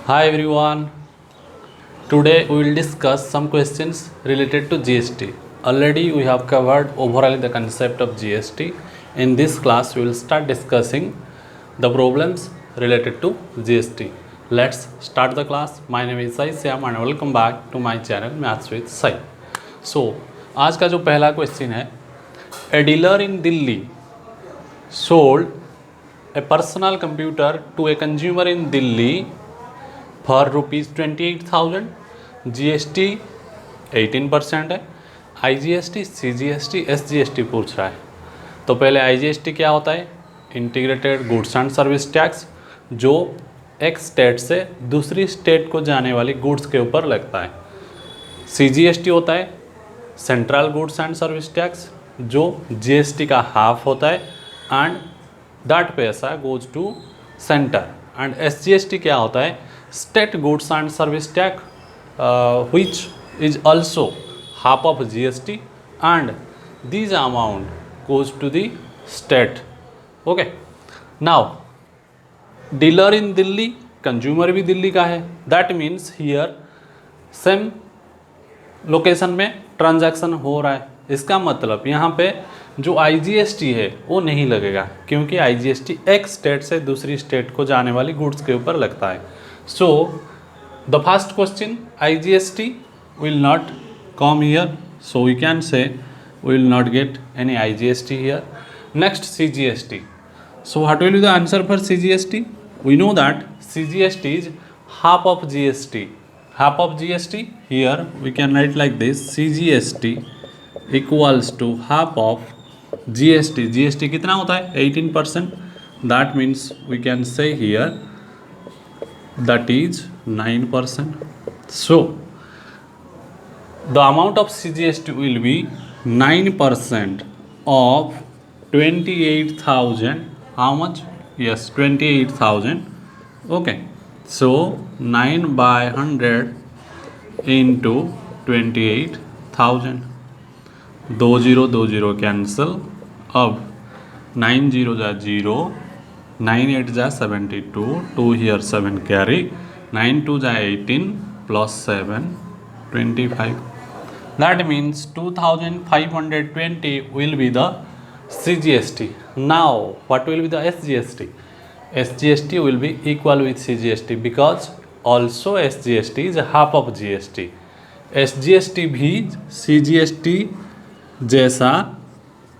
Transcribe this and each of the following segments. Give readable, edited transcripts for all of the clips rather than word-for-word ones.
Hi everyone. Today we will discuss some questions related to GST. Already we have covered overall the concept of GST. In this class we will start discussing the problems related to GST. Let's start the class. My name is Sai Syam and welcome back to my channel Maths with Sai. So आज का जो पहला question है, a dealer in Delhi sold a personal computer to a consumer in Delhi for ₹28,000। GST 18% है। IGST, CGST, SGST पूछ रहा है। तो पहले IGST क्या होता है? Integrated goods and service tax, जो एक स्टेट से दूसरी स्टेट को जाने वाली गुड्स के ऊपर लगता है। CGST होता है central goods and service tax, जो GST का हाफ होता है एंड दैट पैसा goes to centre. And SGST क्या होता है? State goods and service tax, which is also half of GST, and this amount goes to the state. Okay. Now, dealer in Delhi, consumer भी दिल्ली का है. That means here same location में transaction हो रहा है। इसका मतलब यहाँ पे जो IGST है वो नहीं लगेगा, क्योंकि IGST एक स्टेट से दूसरी स्टेट को जाने वाली गुड्स के ऊपर लगता है। So the first question, IGST will not come here, so we can say we will not get any IGST here. Next, CGST. So what will be the answer for CGST? We know that CGST is half of GST. Half of GST, here we can write like this: CGST equals to half of GST. GST कितना होता है? 18%. That means we can say here that is 9%. So the amount of CGST will be 9% of 28,000. How much? Yes, 28,000. Okay, so 9 by 100 into 28,000. 20 cancel. अब 9 0 जा 0, 9 8 जा 72, 2 here 7 carry, 9 2 जा 18 plus 7 25. That means 2,520 will be the CGST. Now what will be the SGST? SGST will be equal with CGST because also SGST is half of GST. SGST भी CGST जैसा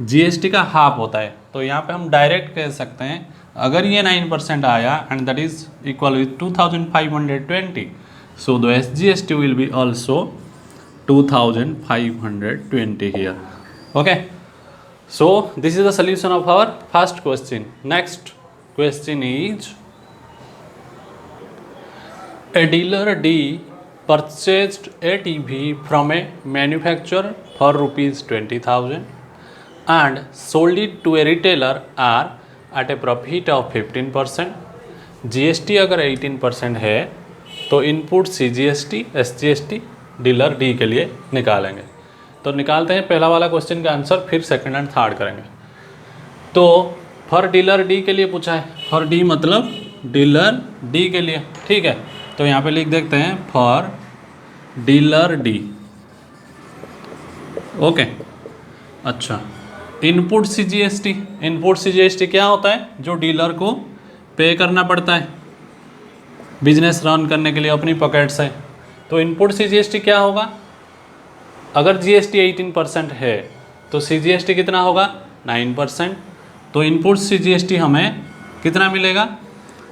GST का half होता है। तो यहाँ पे हम डायरेक्ट कह सकते हैं, अगर ये 9% आया and that is equal with 2,520, so the SGST will be also 2,520 here. Okay, so this is the solution of our first question. Next question is, a dealer D purchased a TV from a manufacturer for ₹20,000 and sold it to a retailer R at a profit of 15%. GST अगर 18% है तो input CGST, SGST dealer D के लिए निकालेंगे. तो निकालते हैं पहला वाला क्वेश्चन का आंसर, फिर सेकंड एंड थर्ड करेंगे. तो फॉर डीलर D के लिए पूछा है, फॉर D मतलब डीलर D के लिए. ठीक है, तो यहाँ पे लिख देते हैं फॉर डीलर D. ओके, अच्छा, इनपुट CGST. इनपुट CGST क्या होता है? जो डीलर को पे करना पड़ता है बिजनेस रन करने के लिए अपनी पॉकेट से. तो इनपुट CGST क्या होगा? अगर GST 18% है तो CGST कितना होगा? 9%. तो इनपुट CGST हमें कितना मिलेगा?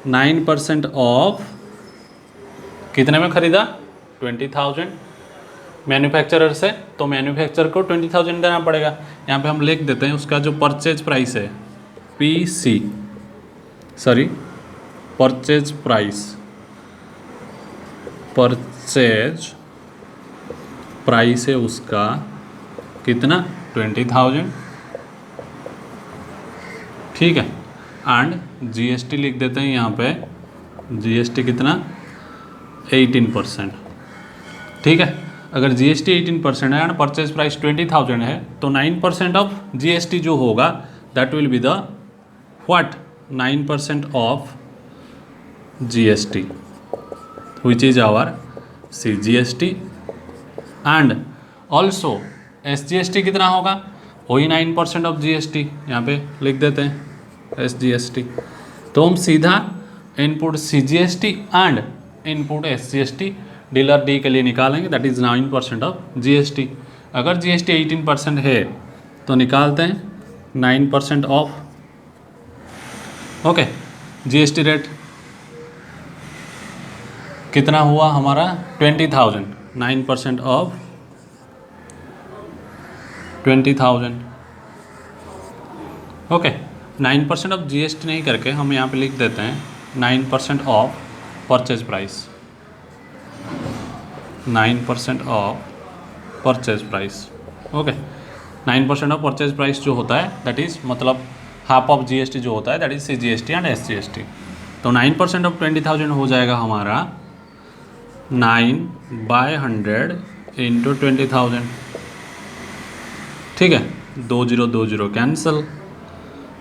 9% ऑफ कितने में खरीदा? 20,000 मैन्युफैक्चरर से. तो मैन्युफैक्चरर को 20,000 देना पड़ेगा. यहाँ पे हम लिख देते हैं उसका जो परचेज प्राइस है, परचेज प्राइस है उसका कितना? 20,000. ठीक है, एंड GST लिख देते हैं यहाँ पे, GST कितना? 18%. ठीक है, अगर GST 18% है एंड परचेज प्राइस 20,000 है तो 9% ऑफ GST जो होगा that will be the what? 9% of GST. which is our CGST and also SGST कितना होगा, वही 9% ऑफ GST, यहाँ पे लिख देते हैं SGST। तो हम सीधा input CGST and input SGST dealer D के लिए निकालेंगे, दैट इज़ 9% ऑफ GST। अगर GST 18% है तो निकालते हैं 9% ऑफ, ओके, GST रेट कितना हुआ हमारा 20,000, 9% ऑफ 20,000, ओके। 9% ऑफ GST नहीं करके हम यहाँ पे लिख देते हैं 9% of purchase price, 9% of purchase price, okay. 9% of purchase price जो होता है दैट इज़ मतलब हाफ ऑफ GST जो होता है that is CGST and SGST। तो 9% ऑफ 20,000 हो जाएगा हमारा 9/100 इंटू 20,000, ठीक है। 2020 कैंसिल,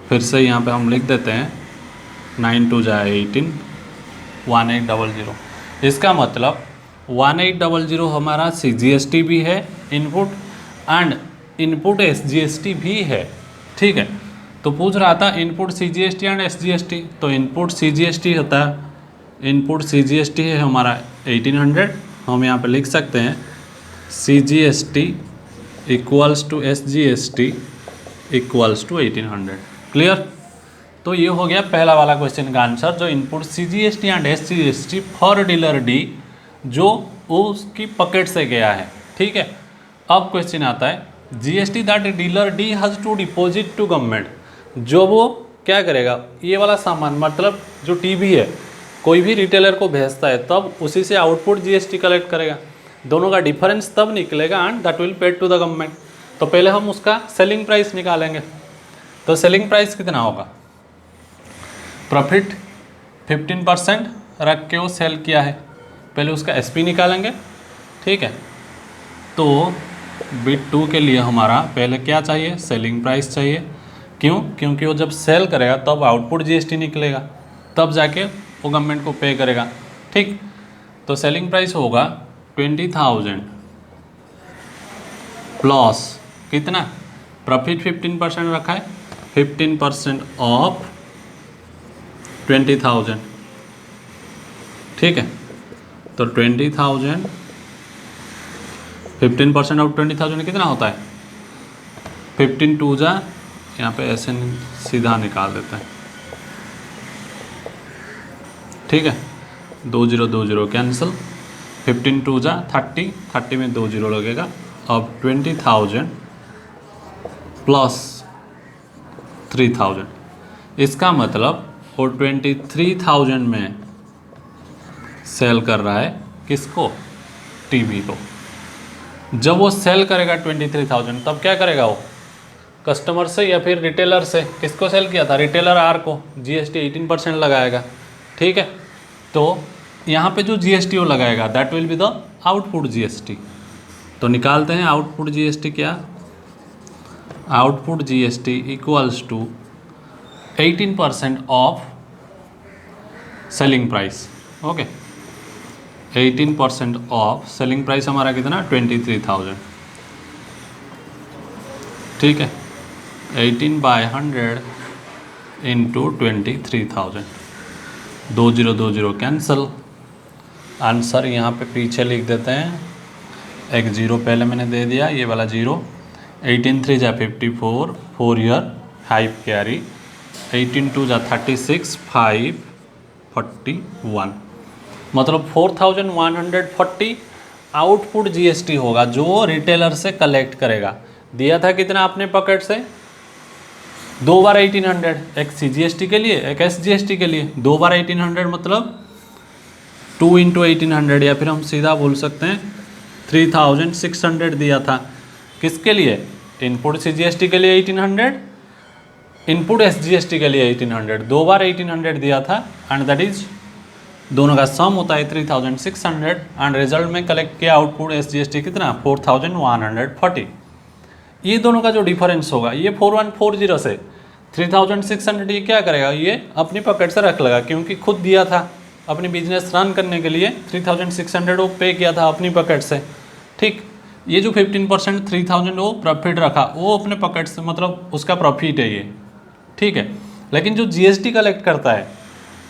फिर से यहाँ पे हम लिख देते हैं 9 2 जाए 18, 1800। इसका मतलब 1800 हमारा CGST भी है इनपुट एंड इनपुट SGST भी है, ठीक है। तो पूछ रहा था इनपुट CGST एंड SGST, तो इनपुट CGST होता है, इनपुट CGST है हमारा 1800, हम यहाँ पे लिख सकते हैं CGST equals to SGST equals to 1800, clear. तो ये हो गया पहला वाला क्वेश्चन का आंसर, जो input CGST and SGST for dealer D जो उसकी पॉकेट से गया है, ठीक है। अब क्वेश्चन आता है GST that dealer D has to deposit to government, जो वो क्या करेगा, ये वाला सामान मतलब जो टीवी है कोई भी रिटेलर को भेजता है तब उसी से आउटपुट GST कलेक्ट करेगा, दोनों का डिफरेंस तब निकलेगा and that will paid to the government. तो पहले हम उसका सेलिंग प्राइस निकालेंगे, तो सेलिंग प्राइस कितना होगा, प्रॉफिट 15% रख के वो सेल किया है, पहले उसका SP निकालेंगे, ठीक है। तो बिट 2 के लिए हमारा पहले क्या चाहिए, सेलिंग प्राइस चाहिए, क्यों, क्योंकि वो जब सेल करेगा तब आउटपुट GST निकलेगा, तब जाके वो गवर्नमेंट को पे करेगा, ठीक। तो सेलिंग प्राइस होगा 20,000 प्लस कितना, प्रॉफिट 15% रखा है, 15% ऑफ 20,000, ठीक है। तो 20,000 15% ऑफ 20,000 कितना होता है, 15 2 जा, यहाँ पे ऐसे सीधा निकाल देते हैं, ठीक है। 2020 कैंसिल, 15 2 जा 30, 30 में 2 0 लगेगा। अब 20,000 प्लस 3,000, इसका मतलब वो 23,000 में सेल कर रहा है, किसको, टीवी को। जब वो सेल करेगा 23,000 तब क्या करेगा वो, कस्टमर से या फिर रिटेलर से, किसको सेल किया था, रिटेलर आर को GST 18% लगाएगा, ठीक है। तो यहाँ पे जो GST वो लगाएगा that will be the output GST। तो निकालते हैं आउटपुट GST क्या, output GST equals to 18% of selling price, okay. 18% of selling price हमारा कितना, 23,000, ठीक है। 18/100 इंटू 23,000, 2020 कैंसिल, आंसर यहाँ पे पीछे लिख देते हैं, एक जीरो पहले मैंने दे दिया, ये वाला जीरो, 18 3 जा 54, 4 ईयर 5 कैरी, 18 2 जा 36, 5 41, मतलब 4,140 आउटपुट GST होगा जो रिटेलर से कलेक्ट करेगा। दिया था कितना आपने पॉकेट से, 2 बार 1800, एक CGST के लिए एक SGST के लिए, 2 बार 1800 मतलब 2 इंटू 1800, या फिर हम सीधा बोल सकते हैं 3,600 दिया था, किसके लिए, इनपुट CGST के लिए 1800, इनपुट SGST के लिए 1800, 2 बार 1800 दिया था एंड दैट इज दोनों का सम होता है 3,600 एंड रिजल्ट में कलेक्ट किया आउटपुट SGST कितना, 4,140। ये दोनों का जो डिफरेंस होगा, ये 4140 से 3,600 ये क्या करेगा, ये अपनी पॉकेट से रख लेगा क्योंकि खुद दिया था, अपनी बिजनेस रन करने के लिए 3600 वो पे किया था अपनी पॉकेट से, ठीक। ये जो 15% 3000 वो प्रॉफिट रखा, वो अपने पॉकेट से, मतलब उसका प्रॉफिट है ये, ठीक है। लेकिन जो जीएसटी कलेक्ट करता है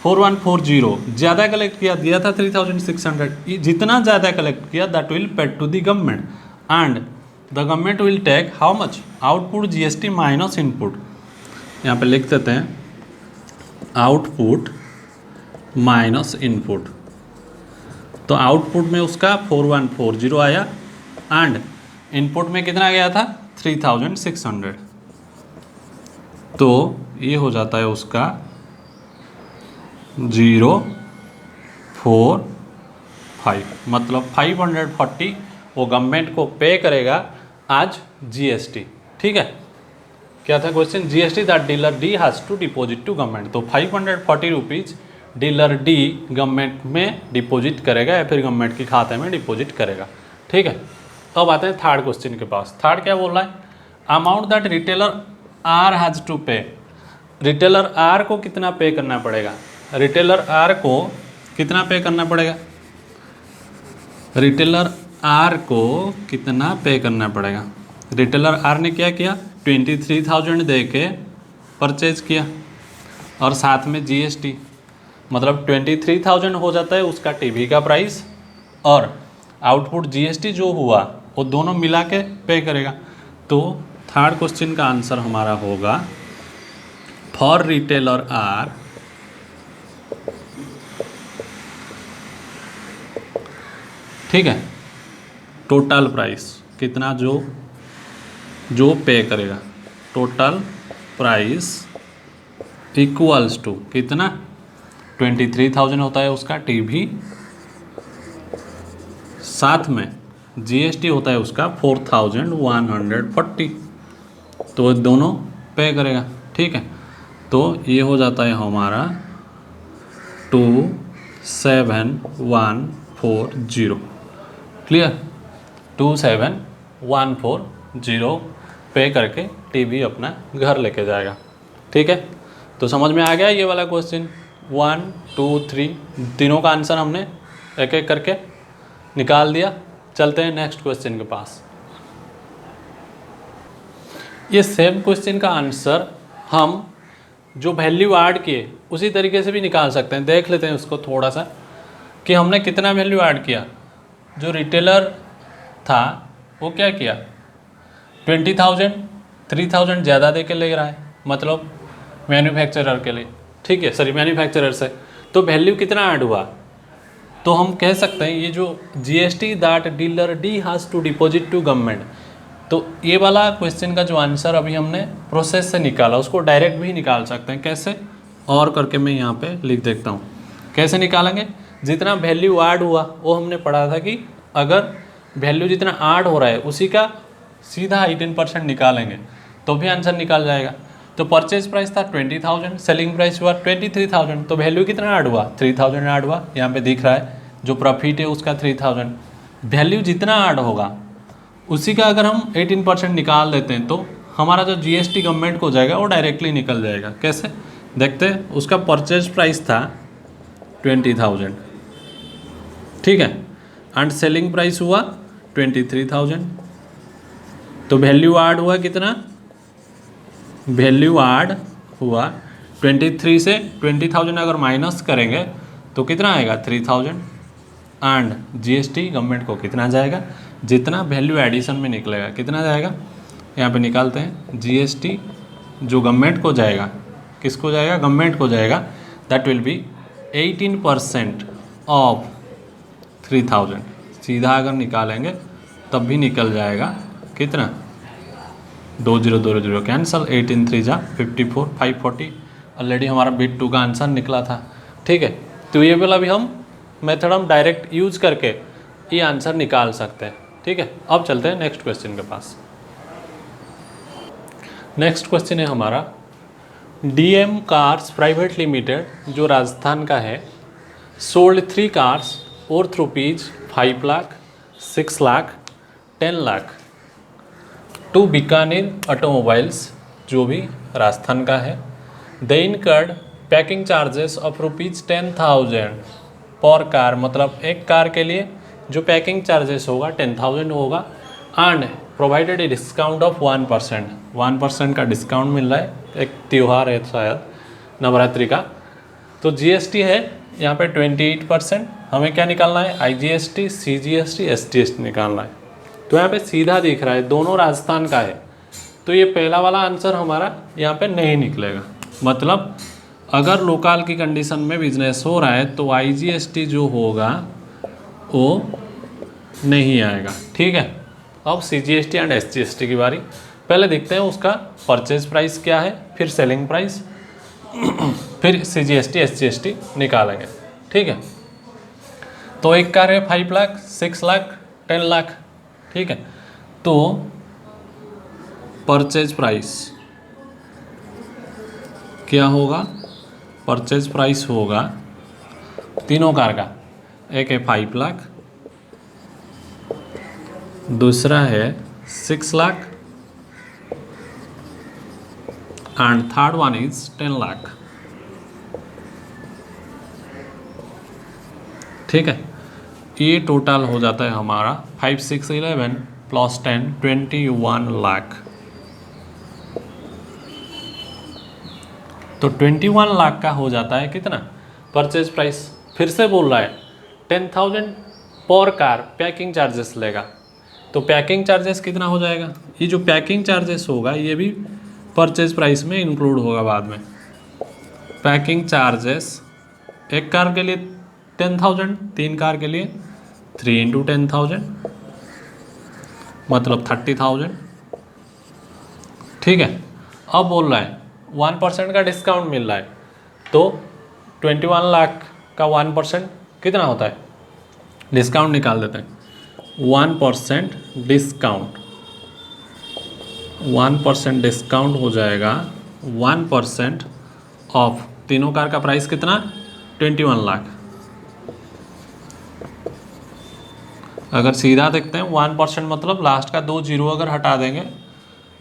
4140 ज़्यादा कलेक्ट किया, दिया था 3600, जितना ज़्यादा कलेक्ट किया that will paid to the government and the government will take how much output GST minus input. यहाँ पे लिख देते हैं आउटपुट माइनस इनपुट। तो आउटपुट में उसका 4140 आया एंड इनपुट में कितना गया था 3600। तो ये हो जाता है उसका 045, मतलब 540 वो गवर्नमेंट को पे करेगा आज जीएसटी, ठीक है। क्या था question, GST that dealer D has to deposit to government. तो 540 रुपीज़ डीलर डी गवर्नमेंट में डिपॉजिट करेगा या फिर गवर्नमेंट के खाते में डिपॉजिट करेगा, ठीक है। अब आते हैं थर्ड क्वेश्चन के पास। थर्ड क्या बोल रहा है, amount that retailer R has to pay. Retailer R को कितना पे करना पड़ेगा, रिटेलर आर को कितना पे करना पड़ेगा, रिटेलर आर को कितना पे करना पड़ेगा। रिटेलर आर ने क्या किया, 23,000 दे के परचेज किया और साथ में जीएसटी, मतलब 23,000 हो जाता है उसका टीवी का प्राइस और आउटपुट जीएसटी जो हुआ वो दोनों मिला के पे करेगा। तो थर्ड क्वेश्चन का आंसर हमारा होगा फॉर रिटेलर आर ठीक है, टोटल प्राइस कितना जो पे करेगा, टोटल प्राइस इक्वल्स टू कितना 23,000 होता है उसका टीवी, साथ में जीएसटी होता है उसका 4,140, तो दोनों पे करेगा, ठीक है। तो ये हो जाता है हमारा 27140, क्लियर। 27140 पे करके टीवी अपना घर लेके जाएगा, ठीक है। तो समझ में आ गया ये वाला क्वेश्चन। 1 2 3 तीनों का आंसर हमने एक एक करके निकाल दिया। चलते हैं नेक्स्ट क्वेश्चन के पास। ये सेम क्वेश्चन का आंसर हम जो वैल्यू ऐड किए उसी तरीके से भी निकाल सकते हैं। देख लेते हैं उसको थोड़ा सा कि हमने कितना वैल्यू ऐड किया। जो रिटेलर था वो क्या किया, 20,000 3,000 ज़्यादा दे के ले रहा है, मतलब मैन्युफैक्चरर के लिए, ठीक है, सॉरी मैन्युफैक्चरर से। तो वैल्यू कितना ऐड हुआ, तो हम कह सकते हैं ये जो GST that dealer D has to deposit to government, तो ये वाला क्वेश्चन का जो आंसर अभी हमने प्रोसेस से निकाला उसको डायरेक्ट भी निकाल सकते हैं। कैसे, और करके मैं यहाँ पे लिख देखता हूँ कैसे निकालेंगे। जितना वैल्यू ऐड हुआ वो हमने पढ़ा था कि अगर वैल्यू जितना ऐड हो रहा है उसी का सीधा 18% निकालेंगे तो भी आंसर निकाल जाएगा। तो परचेज प्राइस था 20,000, सेलिंग प्राइस हुआ 23,000, तो वैल्यू कितना ऐड हुआ 3,000 ऐड हुआ, यहाँ पे दिख रहा है जो प्रॉफिट है उसका 3,000। वैल्यू जितना ऐड होगा उसी का अगर हम 18% निकाल देते हैं तो हमारा जो जीएसटी गवर्नमेंट को जाएगा वो डायरेक्टली निकल जाएगा। कैसे देखते हैं, उसका परचेज प्राइस था 20,000, ठीक है, एंड सेलिंग प्राइस हुआ 23,000, तो वैल्यू ऐड हुआ कितना, वैल्यू ऐड हुआ 23 से 20,000 अगर माइनस करेंगे तो कितना आएगा 3,000, एंड जीएसटी गवर्नमेंट को कितना जाएगा, जितना वैल्यू एडिशन में निकलेगा कितना जाएगा, यहाँ पे निकालते हैं। जीएसटी जो गवर्नमेंट को जाएगा, किसको जाएगा, गवर्नमेंट को जाएगा, दैट विल बी 18% ऑफ 3,000। सीधा अगर निकालेंगे तब भी निकल जाएगा कितना, 20 कैंसल, 18 3 जा 54, 540। ऑलरेडी हमारा बिट 2 का आंसर निकला था, ठीक है। तो ये वाला भी हम मेथड हम डायरेक्ट यूज करके ये आंसर निकाल सकते हैं, ठीक है। अब चलते हैं नेक्स्ट क्वेश्चन के पास। नेक्स्ट क्वेश्चन है हमारा, डीएम कार्स प्राइवेट लिमिटेड जो राजस्थान का है, sold 3 cars worth rupees 5 lakh, 6 lakh, 10 lakh to Bikaner automobiles जो भी राजस्थान का है। They incurred packing charges of rupees 10,000 per car, मतलब एक कार के लिए जो पैकिंग चार्जेस होगा 10,000 होगा and provided a discount of 1% का डिस्काउंट मिल रहा है, एक त्यौहार है शायद नवरात्रि का। तो जीएसटी है यहाँ पे 28%। हमें क्या निकालना है, आईजीएसटी, सीजीएसटी, एसजीएसटी निकालना है। तो यहाँ पे सीधा दिख रहा है दोनों राजस्थान का है, तो ये पहला वाला आंसर हमारा यहाँ पे नहीं निकलेगा। मतलब अगर लोकल की कंडीशन में बिजनेस हो रहा है तो आईजीएसटी जो होगा वो नहीं आएगा, ठीक है। अब सीजीएसटी एंड एसजीएसटी की बारी। पहले देखते हैं उसका परचेज प्राइस क्या है, फिर सेलिंग प्राइस, फिर सीजीएसटी एसजीएसटी निकालेंगे, ठीक है। तो एक कार है 5 लाख, 6 लाख, 10 लाख, ठीक है। तो परचेज प्राइस क्या होगा, परचेज प्राइस होगा तीनों कार का, एक है 5 लाख, दूसरा है 6 lakh and third one is 10 lakh, ठीक है। ये टोटल हो जाता है हमारा 5, 6, 11 प्लस 10, 21 लाख। तो 21 लाख का हो जाता है कितना परचेज प्राइस। फिर से बोल रहा है 10,000 पर कार पैकिंग चार्जेस लेगा, तो पैकिंग चार्जेस कितना हो जाएगा, ये जो पैकिंग चार्जेस होगा ये भी परचेज प्राइस में इंक्लूड होगा बाद में। पैकिंग चार्जेस एक कार के लिए 10,000, 3 कार के लिए 3 × 10,000 मतलब 30,000, ठीक है। अब बोल रहा है 1% का डिस्काउंट मिल रहा है, तो 21 लाख का 1% कितना होता है, डिस्काउंट निकाल देते हैं। 1% डिस्काउंट, 1% डिस्काउंट हो जाएगा 1% ऑफ तीनों कार का प्राइस कितना 21 लाख। अगर सीधा देखते हैं 1% मतलब लास्ट का 2 जीरो अगर हटा देंगे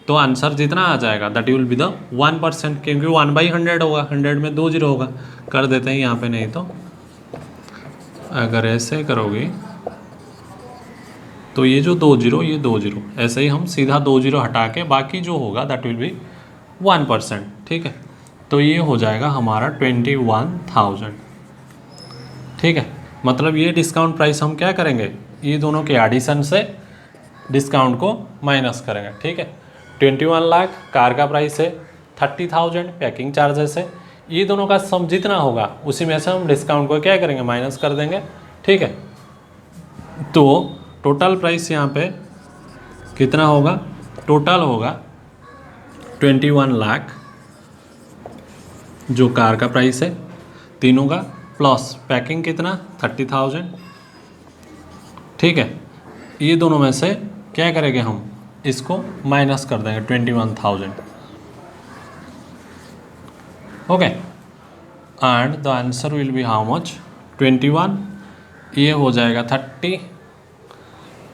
तो आंसर जितना आ जाएगा दैट विल बी द 1%, क्योंकि 1/100 होगा, 100 में 2 जीरो होगा। कर देते हैं यहाँ पे, नहीं तो अगर ऐसे करोगे तो ये जो 2 जीरो, ये 2 जीरो, ऐसे ही हम सीधा 2 जीरो हटा के बाकी जो होगा दैट विल बी 1%, ठीक है। तो ये हो जाएगा हमारा 21,000, ठीक है। मतलब ये डिस्काउंट प्राइस हम क्या करेंगे, ये दोनों के एडिशन से डिस्काउंट को माइनस करेंगे, ठीक है। 21 लाख कार का प्राइस है, 30,000 पैकिंग चार्जेस है, ये दोनों का सम जितना होगा उसी में से हम डिस्काउंट को क्या करेंगे, माइनस कर देंगे, ठीक है। तो टोटल प्राइस यहाँ पे कितना होगा, टोटल होगा 21 लाख जो कार का प्राइस है तीनों का, प्लस पैकिंग कितना 30,000, ठीक है। ये दोनों में से क्या करेंगे हम, इसको माइनस कर देंगे 21,000, okay. And the answer will be how much 21, ये हो जाएगा 30,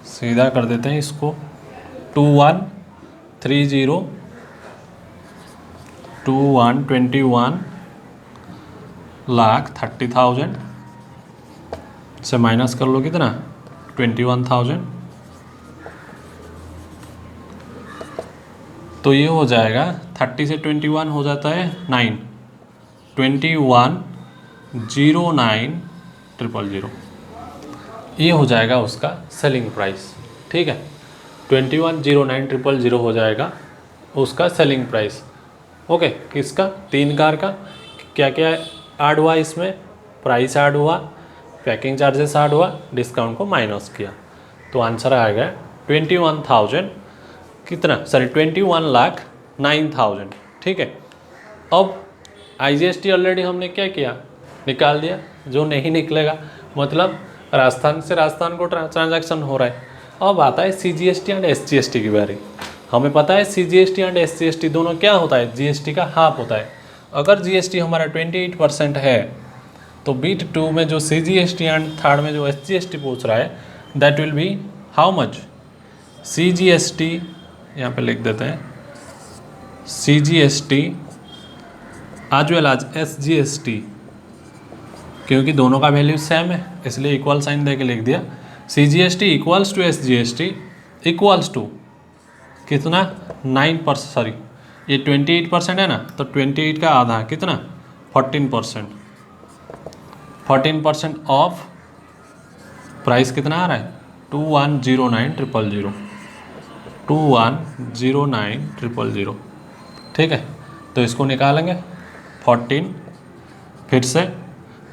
सीधा कर देते हैं इसको 2130 21 लाख 30,000 से माइनस कर लो कितना 21,000, तो ये हो जाएगा 30 से 21 हो जाता है 9, 21,09,000, ये हो जाएगा उसका सेलिंग प्राइस, ठीक है। 21,09,000 हो जाएगा उसका सेलिंग प्राइस, ओके। किसका, 3 कार का। क्या क्या ऐड हुआ इसमें, प्राइस ऐड हुआ, पैकिंग चार्जेस ऐड हुआ, डिस्काउंट को माइनस किया, तो आंसर आएगा 21,000 कितना, सॉरी 21,09,000, ठीक है। अब आईजीएसटी ऑलरेडी हमने क्या किया, निकाल दिया, जो नहीं निकलेगा मतलब राजस्थान से राजस्थान को ट्रांजैक्शन हो रहा है। अब आता है सीजीएसटी एंड एसजीएसटी की बारी। हमें पता है सीजीएसटी एंड एसजीएसटी दोनों क्या होता है, जीएसटी का हाफ होता है। अगर जीएसटी हमारा 28% है तो बीट 2 में जो सीजीएसटी एंड थर्ड में जो एसजीएसटी पूछ रहा है that will be how much, CGST यहाँ पे लिख देते हैं, CGST as well as SGST क्योंकि दोनों का वैल्यू सेम है इसलिए इक्वल साइन दे के लिख दिया। CGST equals to SGST equals to कितना 9%, सॉरी ये 28% है ना, तो 28 का आधा कितना 14%। 14% ऑफ प्राइस कितना आ रहा है 2109,000 2109,000। ठीक है, तो इसको निकालेंगे 14, फिर से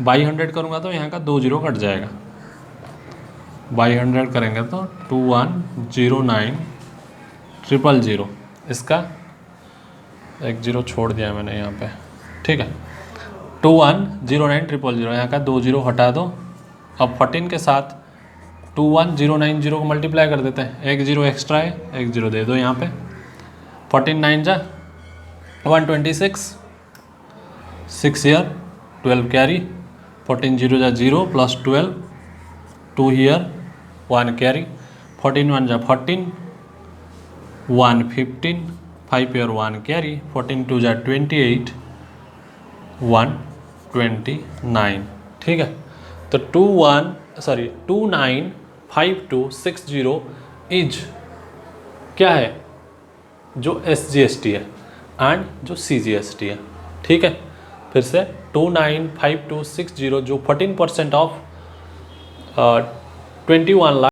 बाई 100 करूँगा तो यहाँ का 2 जीरो कट जाएगा। बाई 100 करेंगे तो 2109,000, इसका एक जीरो छोड़ दिया मैंने यहाँ पे। ठीक है, 2109,000, यहाँ का 2 जीरो हटा दो। अब 14 के साथ 21,090 को मल्टीप्लाई कर देते हैं, एक जीरो एक्स्ट्रा है, एक जीरो दे दो यहाँ पे। 14 9 जा 126, 6 ईयर 12 कैरी, 14 0 जा 0 प्लस 12, 2 ईयर 1 कैरी, 14 1 जा 14, 1 15, 5 ईयर 1 कैरी, 14 2 जा 28, 1 29। ठीक है, तो 295260 इज क्या है जो SGST है एंड जो CGST है। ठीक है, फिर से 295260 जो 14% ऑफ 21 लाख